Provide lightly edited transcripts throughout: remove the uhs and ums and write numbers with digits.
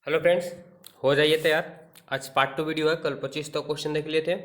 Hello friends, हो जाइए तैयार। आज पार्ट 2 वीडियो है। कल 25 तक क्वेश्चन देख लिए थे।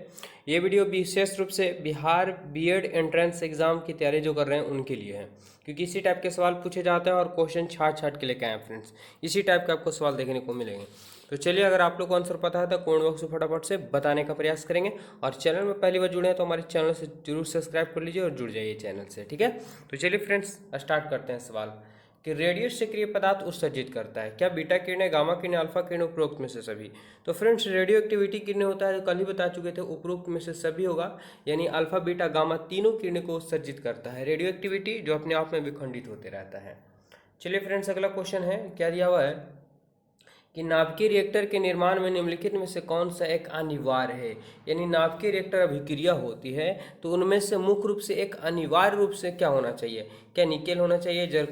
ये वीडियो विशेष रूप से बिहार बीएड एंट्रेंस एग्जाम की तैयारी जो कर रहे हैं उनके लिए है, क्योंकि इसी टाइप के सवाल पूछे जाते हैं और क्वेश्चन छाट छाट के लेके आए फ्रेंड्स। इसी टाइप के आपको सवाल देखने को मिलेंगे। तो चलिए, अगर आप लोग को आंसर पता है तो कमेंट बॉक्स में फटाफट से बताने का प्रयास करेंगे। और चैनल में पहली बार जुड़े हैं तो हमारे चैनल से जरूर सब्सक्राइब कर लीजिए और जुड़ जाइए चैनल से, ठीक है। तो चलिए फ्रेंड्स, स्टार्ट करते हैं सवाल कि रेडियो सक्रिय पदार्थ उत्सर्जित करता है। क्या बीटा किरणें, गामा किरणें, अल्फा किरणें, उपरोक्त में से सभी? तो फ्रेंड्स, रेडियो एक्टिविटी किरणें होता है, कल ही बता चुके थे, उपरोक्त में से सभी होगा। यानी अल्फा बीटा गामा तीनों किरणें को उत्सर्जित करता है रेडियो एक्टिविटी, जो अपने आप में विखंडित होते रहता है। चलिए फ्रेंड्स, अगला क्वेश्चन है, क्या दिया हुआ है कि नाभिकीय रिएक्टर के निर्माण में निम्नलिखित में से कौन सा एक अनिवार्य है। यानी नाभिकीय रिएक्टर अभिक्रिया होती है तो उनमें से मुख्य रूप से एक अनिवार्य रूप से क्या होना चाहिए? क्या निकेल होना चाहिए,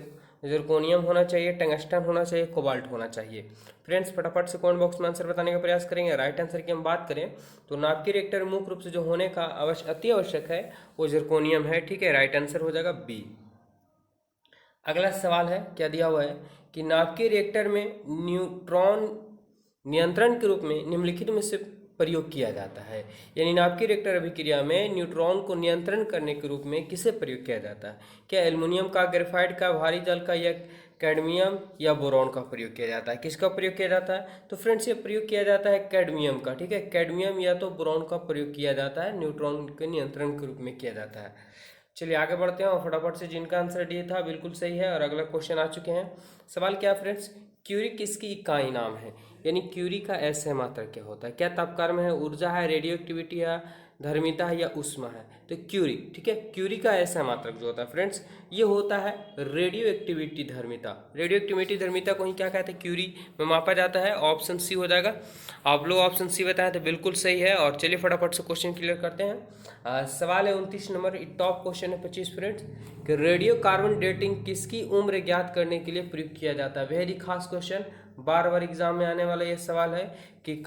जर्कोनियम होना चाहिए, टंगस्टन होना चाहिए, कोबाल्ट होना चाहिए? फ्रेंड्स, फटाफट से कमेंट बॉक्स में आंसर बताने का प्रयास करेंगे। राइट आंसर की हम बात करें तो नाभिकीय रिएक्टर मुख्य रूप से जो होने का अति आवश्यक है वो जर्कोनियम है, ठीक है। राइट आंसर हो जाएगा बी। अगला सवाल है, क्या दिया हुआ है कि नाभिकीय रिएक्टर में न्यूट्रॉन नियंत्रण के रूप में निम्नलिखित में से प्रयोग किया जाता है। यानी नाभिकीय रिएक्टर अभिक्रिया में न्यूट्रॉन को नियंत्रण करने के रूप में किसे प्रयोग किया जाता है? क्या एल्युमिनियम का, ग्रेफाइट का, भारी जल का, या कैडमियम या बोरॉन का प्रयोग किया जाता है? किसका प्रयोग किया जाता है? तो फ्रेंड्स, ये प्रयोग किया जाता है कैडमियम का, ठीक है। कैडमियम या तो बोरॉन का प्रयोग किया जाता है, न्यूट्रॉन के नियंत्रण के रूप में किया जाता है। चलिए आगे बढ़ते हैं और फटाफट से, जिनका आंसर डी था बिल्कुल सही है। और अगला क्वेश्चन आ चुके हैं। सवाल क्या फ्रेंड्स, क्यूरी किसकी इकाई नाम है? यानी क्यूरी का ऐसे मात्रक क्या होता है? क्या तापक्रम है, ऊर्जा है, रेडियो एक्टिविटी है, धर्मिता है, या ऊष्मा है? तो क्यूरी, ठीक है। क्यूरी का ऐसा मात्रक जो होता है फ्रेंड्स, ये होता है रेडियो एक्टिविटी धर्मिता। रेडियो एक्टिविटी धर्मिता को ही क्या कहते हैं? क्यूरी में मापा जाता है। ऑप्शन सी हो जाएगा। आप लोग ऑप्शन सी बताएं तो बिल्कुल सही है। और चलिए फटाफट से क्वेश्चन क्लियर करते हैं। सवाल है 29 नंबर, टॉप क्वेश्चन है 25 फ्रेंड्स, कि रेडियो कार्बन डेटिंग किसकी उम्र ज्ञात करने के लिए प्रयुक्त किया जाता है? वेरी खास क्वेश्चन, बार बार एग्जाम में आने वाला ये सवाल है कि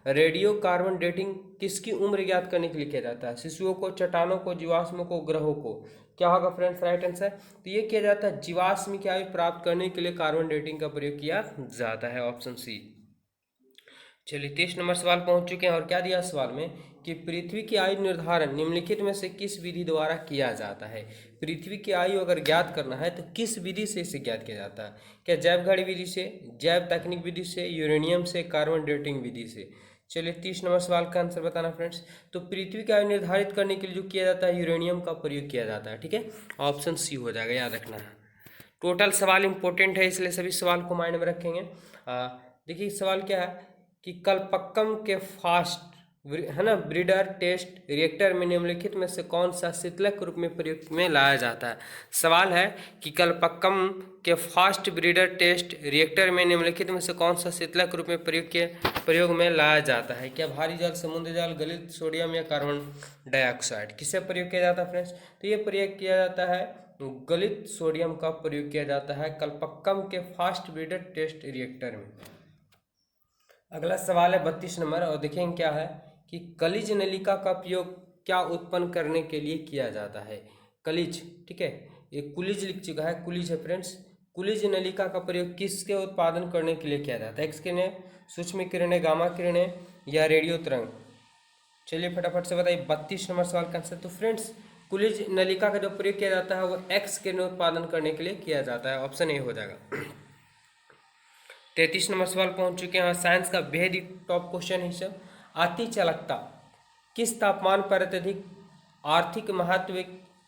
रेडियो कार्बन डेटिंग किसकी उम्र ज्ञात करने के लिए किया जाता है? शिशुओं को, चट्टानों को, जीवाश्मों को, ग्रहों को? क्या होगा फ्रेंड्स राइट आंसर? तो ये किया जाता है जीवाश्म की आयु प्राप्त करने के लिए कार्बन डेटिंग का प्रयोग किया जाता है। Option C. चलिए 30 नंबर सवाल पहुंच चुके हैं। और क्या दिया सवाल में कि पृथ्वी की आयु निर्धारण निम्नलिखित में से किस विधि द्वारा किया जाता है? पृथ्वी की आयु अगर ज्ञात करना है तो किस विधि से इसे ज्ञात किया जाता है? क्या जैव घड़ी विधि से, जैव तकनीक विधि से, यूरेनियम से, कार्बन डेटिंग विधि से? चलिए 30 नंबर सवाल का आंसर बताना फ्रेंड्स। तो पृथ्वी की आयु निर्धारित करने के लिए जो किया जाता है, यूरेनियम का प्रयोग किया जाता है, ठीक है। ऑप्शन सी हो जाएगा, याद रखना है। टोटल सवाल इंपॉर्टेंट है, इसलिए सभी सवाल को माइंड में रखेंगे। देखिए सवाल क्या है कि कलपक्कम के फास्ट है ना ब्रीडर टेस्ट रिएक्टर में निम्नलिखित में से कौन सा शीतलक रूप में प्रयोग में लाया जाता है? सवाल है कि कलपक्कम के फास्ट ब्रीडर टेस्ट रिएक्टर में निम्नलिखित में से कौन सा शीतलक रूप में प्रयोग में लाया जाता है? क्या भारी जल, समुद्र जल, गलित सोडियम, या कार्बन डाइऑक्साइड? किसे प्रयोग किया जाता है फ्रेंड्स? तो ये प्रयोग किया जाता है गलित सोडियम का प्रयोग किया जाता है कलपक्कम के फास्ट ब्रीडर टेस्ट रिएक्टर में। अगला सवाल है 32 नंबर, और देखेंगे क्या है कि कलिज नलिका का प्रयोग क्या उत्पन्न करने के लिए किया जाता है? कलिज, ठीक है, ये कुलिज लिख चुका है, कुलिज है फ्रेंड्स। कुलिज नलिका का प्रयोग किसके उत्पादन करने के लिए किया जाता है? एक्स किरणें, सूक्ष्म किरणें, गामा किरणें, या रेडियो तरंग? चलिए फटाफट से बताइए 32 नंबर सवाल का आंसर। तो फ्रेंड्स, कुलिज नलिका का जो प्रयोग किया जाता है वो एक्स किरण उत्पादन करने के लिए किया जाता है। ऑप्शन ए हो जाएगा। 33 नंबर सवाल पहुंच चुके हैं। साइंस का बेहद ही टॉप क्वेश्चन है सब। अति चालकता किस तापमान पर अत्यधिक आर्थिक महत्व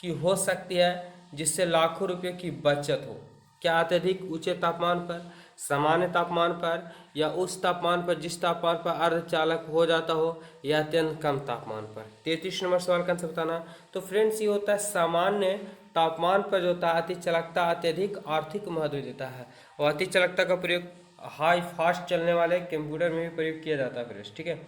की हो सकती है जिससे लाखों रुपए की बचत हो? क्या अत्यधिक ऊंचे तापमान पर, सामान्य तापमान पर, या उस तापमान पर जिस तापमान पर अर्धचालक हो जाता हो, या अत्यंत कम तापमान पर? 33 नंबर सवाल का आंसर बताना। तो फ्रेंड्स, ये होता है सामान्य तापमान पर जो होता है अति चालकता अत्यधिक आर्थिक महत्व देता है। और अति चालकता का प्रयोग हाई फास्ट चलने वाले कंप्यूटर में भी प्रयोग किया जाता है फ्रेंड्स, ठीक है।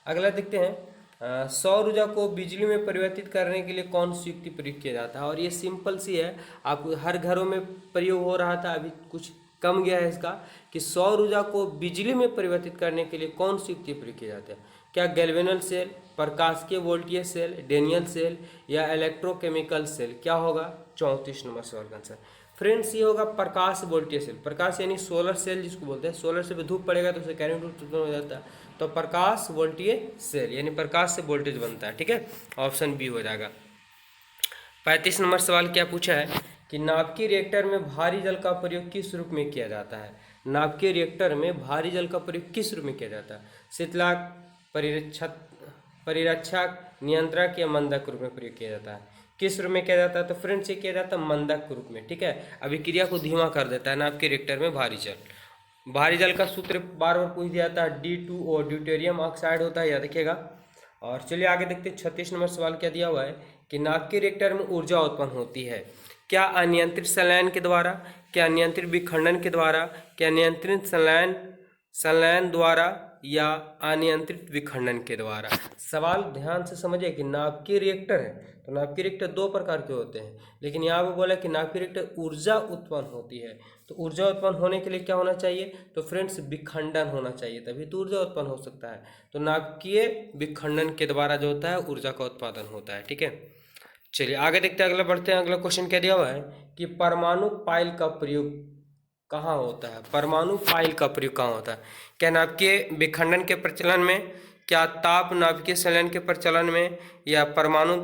अगला देखते हैं, सौर ऊर्जा को बिजली में परिवर्तित करने के लिए कौन सी युक्ति प्रयोग किया जाता है? और ये सिंपल सी है, आप हर घरों में प्रयोग हो रहा था, अभी कुछ कम गया है इसका, कि सौर ऊर्जा को बिजली में परिवर्तित करने के लिए कौन सी युक्ति प्रयोग किया जाता है? क्या गैल्वेनल सेल, प्रकाशिकीय वोल्टीय सेल, डेनियल सेल, या इलेक्ट्रोकेमिकल सेल? क्या होगा 34 नंबर सवाल का आंसर। फ्रेंड्स ये होगा प्रकाश वोल्टेज सेल। प्रकाश यानी सोलर सेल जिसको बोलते हैं, सोलर से भी धूप पड़ेगा तो उसे करंट उत्पन्न हो जाता है, तो प्रकाश वोल्टेज सेल यानी प्रकाश से वोल्टेज बनता है। ठीक है, ऑप्शन बी हो जाएगा। 35 नंबर सवाल क्या पूछा है कि नाभिकीय रिएक्टर में भारी जल का प्रयोग किस रूप में किया जाता है। नाभिकीय रिएक्टर में भारी जल का प्रयोग किस रूप में किया जाता है? शीतलक, परिरक्षक, नियंत्रक या मंदक रूप में प्रयोग किया जाता है? किस रूप में किया जाता है? तो फ्रेंड्स ये किया जाता है मंदक रूप में। ठीक है, अभिक्रिया को धीमा कर देता है नाभिकीय रिएक्टर में भारी जल। भारी जल का सूत्र बार बार पूछ दिया था, D2O ड्यूटेरियम ऑक्साइड होता है, याद रखिएगा। और चलिए आगे देखते हैं 36 नंबर सवाल क्या दिया हुआ है कि नाभिकीय रिएक्टर में ऊर्जा उत्पन्न होती है क्या अनियंत्रित संलयन के द्वारा, क्या नियंत्रित विखंडन के द्वारा, क्या नियंत्रित संलयन द्वारा या अनियंत्रित विखंडन के द्वारा। सवाल ध्यान से समझिए कि नाभिकीय रिएक्टर है तो नाभिकीय रिएक्टर दो प्रकार के होते हैं, लेकिन यहाँ पे बोला कि नाभिकीय रिएक्टर ऊर्जा उत्पन्न होती है। तो ऊर्जा उत्पन्न होने के लिए क्या होना चाहिए? तो फ्रेंड्स विखंडन होना चाहिए, तभी तो ऊर्जा उत्पन्न हो सकता है। तो नाभिकीय विखंडन के द्वारा जो होता है ऊर्जा का उत्पादन होता है। ठीक है, चलिए आगे देखते हैं, अगला बढ़ते हैं। अगला क्वेश्चन क्या दिया हुआ है कि परमाणु पाइल का प्रयोग कहाँ होता है? परमाणु पाइल का प्रयोग कहाँ होता है? क्या नाभिकीय विखंडन के प्रचलन में, क्या ताप नाभिकीय संलयन के प्रचलन में, या परमाणु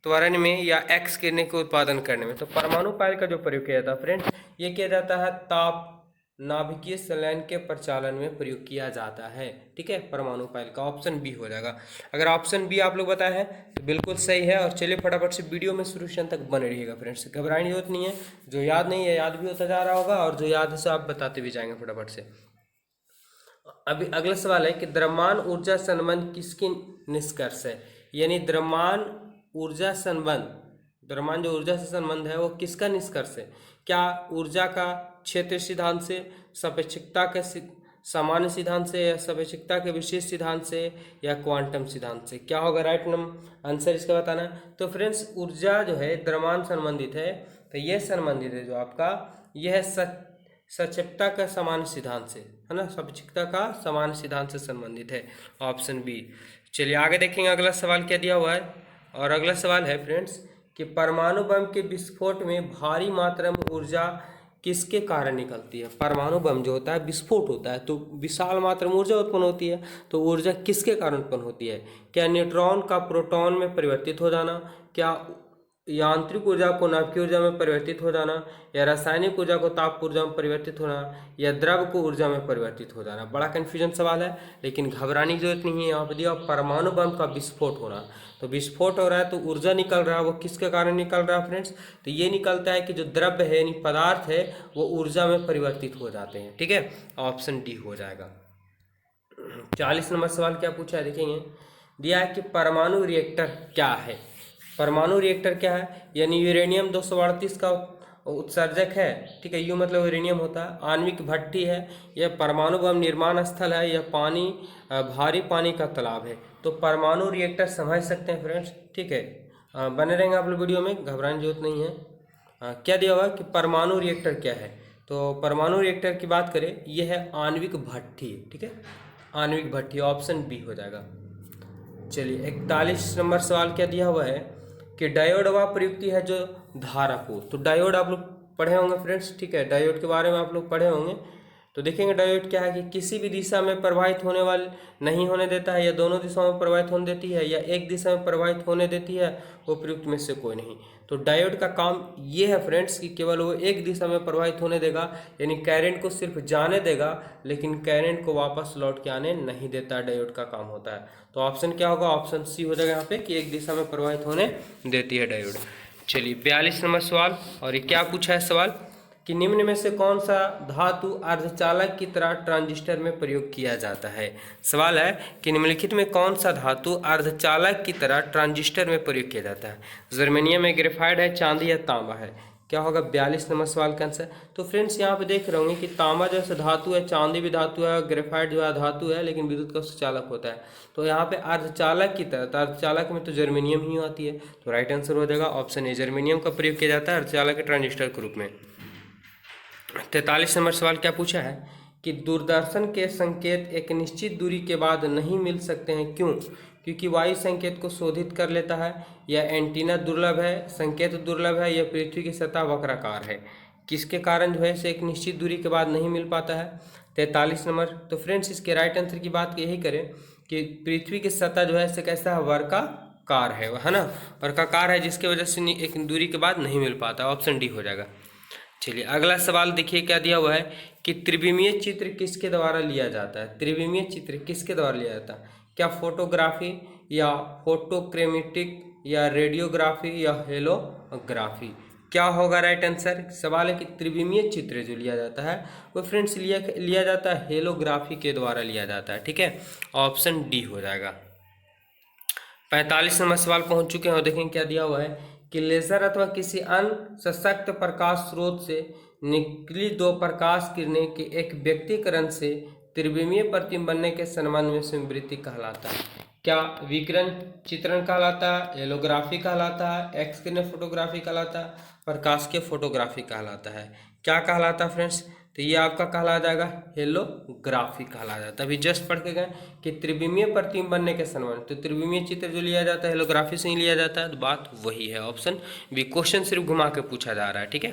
त्वरण में, या एक्स किरणें के उत्पादन करने में? तो परमाणु पाइल का जो प्रयोग किया जाता है फ्रेंड्स, ये किया जाता है ताप नाभिकीय संलयन के प्रचालन में प्रयोग किया जाता है। ठीक है, परमाणु पाइल का ऑप्शन बी हो जाएगा। अगर ऑप्शन बी आप लोग बताए हैं तो बिल्कुल सही है। और चलिए फटाफट से वीडियो में शुरू से अंत तक बने रहिएगा फ्रेंड्स, घबराने की जरूरत नहीं है। जो याद नहीं है याद भी होता जा रहा होगा, और जो याद है सो आप बताते भी जाएंगे फटाफट से। अभी अगला सवाल है कि द्रव्यमान ऊर्जा संबंध किसकी निष्कर्ष है? यानी द्रव्यमान ऊर्जा संबंध, द्रव्यमान जो ऊर्जा से संबंध है वो किसका निष्कर्ष है? क्या ऊर्जा का क्षेत्र सिद्धांत से, सापेक्षिकता के सामान्य सिद्धांत से, या सापेक्षिकता के विशेष सिद्धांत से, या क्वांटम सिद्धांत से? क्या होगा राइट आंसर इसका बताना है। तो फ्रेंड्स ऊर्जा जो है द्रव्यमान संबंधित है, तो ये संबंधित है जो आपका यह है सापेक्षिकता का सामान्य सिद्धांत से, है ना, सापेक्षिकता का सामान्य सिद्धांत से संबंधित है, ऑप्शन बी। चलिए आगे देखेंगे अगला सवाल क्या दिया हुआ है। और अगला सवाल है फ्रेंड्स कि परमाणु बम के विस्फोट में भारी मात्रा में ऊर्जा किसके कारण निकलती है? परमाणु बम जो होता है विस्फोट होता है तो विशाल मात्रा में ऊर्जा उत्पन्न होती है, तो ऊर्जा किसके कारण उत्पन्न होती है? क्या न्यूट्रॉन का प्रोटॉन में परिवर्तित हो जाना, क्या यांत्रिक ऊर्जा को नाभिकीय ऊर्जा में परिवर्तित हो जाना, या रासायनिक ऊर्जा को ताप ऊर्जा में परिवर्तित होना, या द्रव को ऊर्जा में परिवर्तित हो जाना? बड़ा कन्फ्यूजन सवाल है, लेकिन घबराने की जरूरत नहीं है। यहाँ पर दिया परमाणु बम का विस्फोट होना, तो विस्फोट हो रहा है तो ऊर्जा निकल रहा है, वो किसके कारण निकल रहा है फ्रेंड्स? तो ये निकलता है कि जो द्रव्य है यानी पदार्थ है वो ऊर्जा में परिवर्तित हो जाते हैं। ठीक है, ऑप्शन डी हो जाएगा। 40 नंबर सवाल क्या पूछा है देखेंगे, दिया है कि परमाणु रिएक्टर क्या है? परमाणु रिएक्टर क्या है? यानी यूरेनियम 238 का उत्सर्जक है। ठीक है, यू मतलब यूरेनियम होता है, आणविक भट्टी है, यह परमाणु बम निर्माण स्थल है, यह पानी भारी पानी का तालाब है। तो परमाणु रिएक्टर समझ सकते हैं फ्रेंड्स। ठीक है, बने रहेंगे आप लोग वीडियो में, घबराने की जरूरत नहीं है। क्या दिया हुआ कि परमाणु रिएक्टर क्या है? तो परमाणु रिएक्टर की बात करें, यह है आणविक भट्टी। ठीक है, आणविक भट्टी, ऑप्शन बी हो जाएगा। चलिए 41 नंबर सवाल क्या दिया हुआ है कि डायोड वह प्रयुक्ति है जो धारा को, तो डायोड आप लोग पढ़े होंगे फ्रेंड्स। ठीक है, डायोड के बारे में आप लोग पढ़े होंगे। तो देखेंगे डायोड क्या है कि किसी भी दिशा में प्रवाहित होने वाले नहीं होने देता है, या दोनों दिशाओं में प्रवाहित होने देती है, या एक दिशा में प्रवाहित होने देती है, वो प्रयुक्त में से कोई नहीं। तो डायोड का काम ये है फ्रेंड्स कि केवल वो एक दिशा में प्रवाहित होने देगा, यानी करंट को सिर्फ जाने देगा, लेकिन करंट को वापस लौट के आने नहीं देता। डायोड का काम होता है। तो ऑप्शन क्या होगा? ऑप्शन सी हो जाएगा यहाँ पे कि एक दिशा में प्रवाहित होने देती है डायोड। चलिए 42 नंबर सवाल, और ये क्या पूछा है सवाल कि निम्न में से कौन सा धातु अर्धचालक की तरह ट्रांजिस्टर में प्रयोग किया जाता है? सवाल है कि निम्नलिखित में कौन सा धातु अर्धचालक की तरह ट्रांजिस्टर में प्रयोग किया जाता है? जर्मेनियम है, ग्रेफाइट है, चांदी या तांबा है? क्या होगा 42 नंबर सवाल का आंसर? तो फ्रेंड्स यहाँ पे देख रहे होंगे कि तांबा जो है धातु है, चांदी भी धातु है, ग्रेफाइट जो है धातु है, लेकिन विद्युत का चालक होता है। तो यहाँ पे अर्धचालक की तरह, तो अर्धचालक में तो जर्मेनियम ही आती है, तो राइट आंसर हो जाएगा ऑप्शन ए, जर्मेनियम का प्रयोग किया जाता है अर्धचालक के ट्रांजिस्टर के रूप में। 43 नंबर सवाल क्या पूछा है कि दूरदर्शन के संकेत एक निश्चित दूरी के बाद नहीं मिल सकते हैं, क्यों? क्योंकि वायु संकेत को शोधित कर लेता है, या एंटीना दुर्लभ है, संकेत दुर्लभ है, या पृथ्वी की सतह वक्राकार है? किसके कारण जो है इसे एक निश्चित दूरी के बाद नहीं मिल पाता है? 43 नंबर। तो फ्रेंड्स इसके राइट आंसर की बात यही करें कि पृथ्वी की सतह जो है इसे कैसा है, वर्गाकार है ना, वर्गाकार है, जिसकी वजह से एक दूरी के बाद नहीं मिल पाता। ऑप्शन डी हो जाएगा। चलिए अगला सवाल देखिए क्या दिया हुआ है कि त्रिविमीय चित्र किसके द्वारा लिया जाता है? त्रिविमीय चित्र किसके द्वारा लिया जाता है? क्या फोटोग्राफी या फोटोक्रोमेटिक या रेडियोग्राफी या हेलोग्राफी? क्या होगा राइट आंसर? सवाल है कि त्रिविमीय चित्र जो लिया जाता है वो फ्रेंड्स लिया जाता है हेलोग्राफी के द्वारा लिया जाता है। ठीक है, ऑप्शन डी हो जाएगा। 45 नंबर सवाल पहुंच चुके हैं और देखें क्या दिया हुआ है कि लेजर अथवा किसी अन्य सशक्त प्रकाश स्रोत से निकली दो प्रकाश किरणें के एक व्यक्तिकरण से त्रिविमीय प्रतिबिंब बनने के संबंध में समवृत्ति कहलाता है। क्या विकिरण चित्रण कहलाता है, एलोग्राफी कहलाता है, एक्स किरण फोटोग्राफी कहलाता है, प्रकाश के फोटोग्राफी कहलाता है? क्या कहलाता है फ्रेंड्स? तो ये आपका कहला जाएगा हेलोग्राफी कहला जाता है। अभी जस्ट पढ़ के गए कि त्रिविमीय प्रतिबिंब बनने के संबंध, तो त्रिविमीय चित्र जो लिया जाता है हेलोग्राफी से ही लिया जाता है, तो बात वही है। ऑप्शन बी, क्वेश्चन सिर्फ घुमा के पूछा जा रहा है। ठीक है,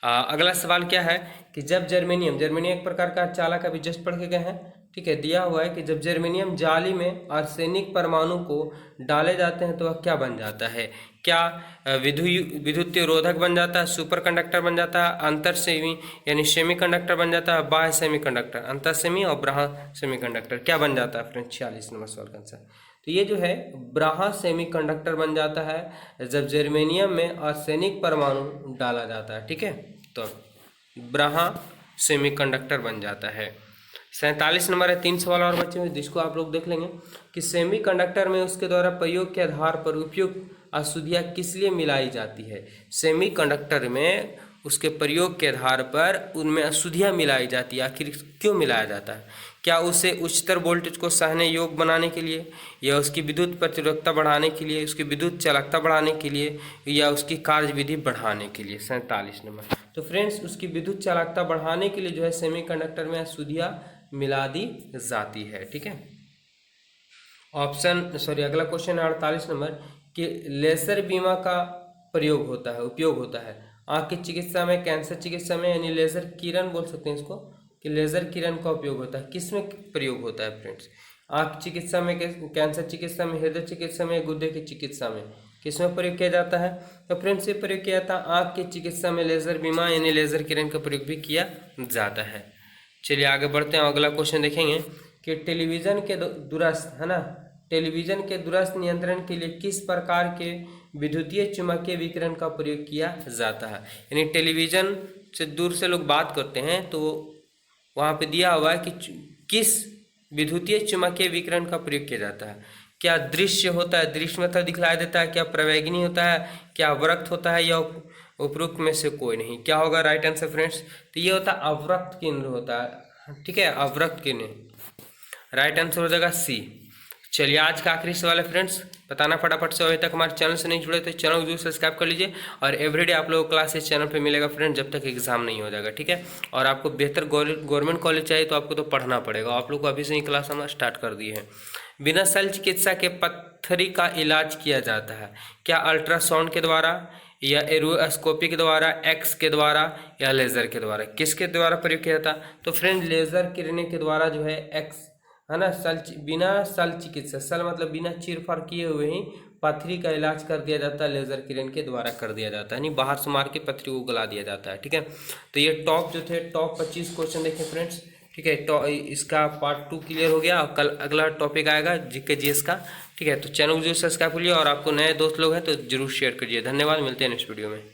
अगला सवाल क्या है कि जब जर्मेनियम एक प्रकार का चालक, अभी जस्ट पढ़ के गए हैं। ठीक है, दिया हुआ है कि जब जर्मेनियम जाली में आर्सेनिक परमाणु को डाले जाते हैं तो वह क्या बन जाता है? क्या विद्युतीरोधक बन जाता है, सुपर कंडक्टर बन जाता है, अंतर सेमी यानी सेमी कंडक्टर बन जाता है, बाह्य सेमी कंडक्टर, अंतर सेमी और बाह्य सेमी कंडक्टर क्या बन जाता है फ्रेंड्स? 46 नंबर सवाल का आंसर तो ये जो है बाह्य सेमी कंडक्टर बन जाता है जब जर्मेनियम में आर्सेनिक परमाणु डाला जाता है। ठीक है, तो बाह्य सेमी कंडक्टर बन जाता है। 47 नंबर है, 3 सवाल और बचे हुए जिसको आप लोग देख लेंगे कि सेमी कंडक्टर में उसके द्वारा प्रयोग के आधार पर उपयुक्त अशुद्धियाँ किस लिए मिलाई जाती है? सेमी कंडक्टर में उसके प्रयोग के आधार पर उनमें अशुद्धियाँ मिलाई जाती है। आखिर क्यों मिलाया जाता है? क्या उसे उच्चतर वोल्टेज को सहने योग्य बनाने के लिए, या उसकी विद्युत प्रतिरोधकता बढ़ाने के लिए, उसकी विद्युत चालकता बढ़ाने के लिए, या उसकी कार्यविधि बढ़ाने के लिए? 47 नंबर। तो फ्रेंड्स उसकी विद्युत चालकता बढ़ाने के लिए जो है सेमी कंडक्टर में अशुद्धियाँ मिला दी जाती है। ठीक है, अगला क्वेश्चन है 48 नंबर कि लेजर बीमा का उपयोग होता है आँख की चिकित्सा में, कैंसर चिकित्सा में, यानी लेजर किरण बोल सकते हैं इसको, कि लेजर किरण का उपयोग होता है। किस में प्रयोग होता है फ्रेंड्स? आँख चिकित्सा में, कैंसर चिकित्सा में, हृदय चिकित्सा में, गुर्दे की चिकित्सा में, किस में प्रयोग किया जाता है? तो फ्रेंड्स ये प्रयोग किया जाता है आँख की चिकित्सा में लेजर बीमा यानी लेजर किरण का प्रयोग भी किया जाता है। चलिए आगे बढ़ते हैं, अगला क्वेश्चन देखेंगे कि टेलीविज़न के दूरस्थ है ना, टेलीविज़न के दूरस्थ नियंत्रण के लिए किस प्रकार के विद्युतीय चुम्बकीय विकिरण का प्रयोग किया जाता है? यानी टेलीविज़न से दूर से लोग बात करते हैं तो वहाँ पे दिया हुआ है कि किस विद्युतीय चुम्बकीय विकिरण का प्रयोग किया जाता है। क्या दृश्य होता है, दृश्य मतलब दिखलाई देता है, क्या प्रवेगिनी होता है, क्या अवरक्त होता है, या उपरोक्त में से कोई नहीं? क्या होगा राइट आंसर फ्रेंड्स? तो ये होता है अवरक्त केंद्र होता है। ठीक है, अवरक्त केंद्र राइट आंसर हो जाएगा सी। चलिए आज का आखिरी सवाल है फ्रेंड्स, बताना फटाफट से। अभी तक हमारे चैनल से नहीं जुड़े तो चैनल को जरूर सब्सक्राइब कर लीजिए और एवरीडे आप लोगों को क्लास इस चैनल पे मिलेगा फ्रेंड जब तक एग्जाम नहीं हो जाएगा। ठीक है, और आपको बेहतर गवर्नमेंट कॉलेज चाहिए तो आपको तो पढ़ना पड़ेगा। आप लोग को अभी से ही क्लास हम स्टार्ट कर दिए हैं। बिना शल्य चिकित्सा के पत्थरी का इलाज किया जाता है। क्या अल्ट्रासाउंड के द्वारा, या एरोस्कोपी के द्वारा, एक्स के द्वारा, या लेजर के द्वारा? किसके द्वारा प्रयोग किया जाता? तो फ्रेंड लेजर किरणें के द्वारा जो है एक्स है ना, बिना शल्य चिकित्सा, शल्य मतलब बिना चीरफाड़ किए हुए ही पथरी का इलाज कर दिया जाता है, लेजर किरण के द्वारा कर दिया जाता है, यानी बाहर से मार के पथरी को गला दिया जाता है। ठीक है, तो ये टॉप 25 क्वेश्चन देखें फ्रेंड्स। ठीक है, तो इसका पार्ट 2 क्लियर हो गया। कल अगला टॉपिक आएगा जीके जीएस का। ठीक है, तो चैनल को जरूर सब्सक्राइब करिए और आपको नए दोस्त लोग हैं तो जरूर शेयर करिए। धन्यवाद, मिलते हैं नेक्स्ट वीडियो में।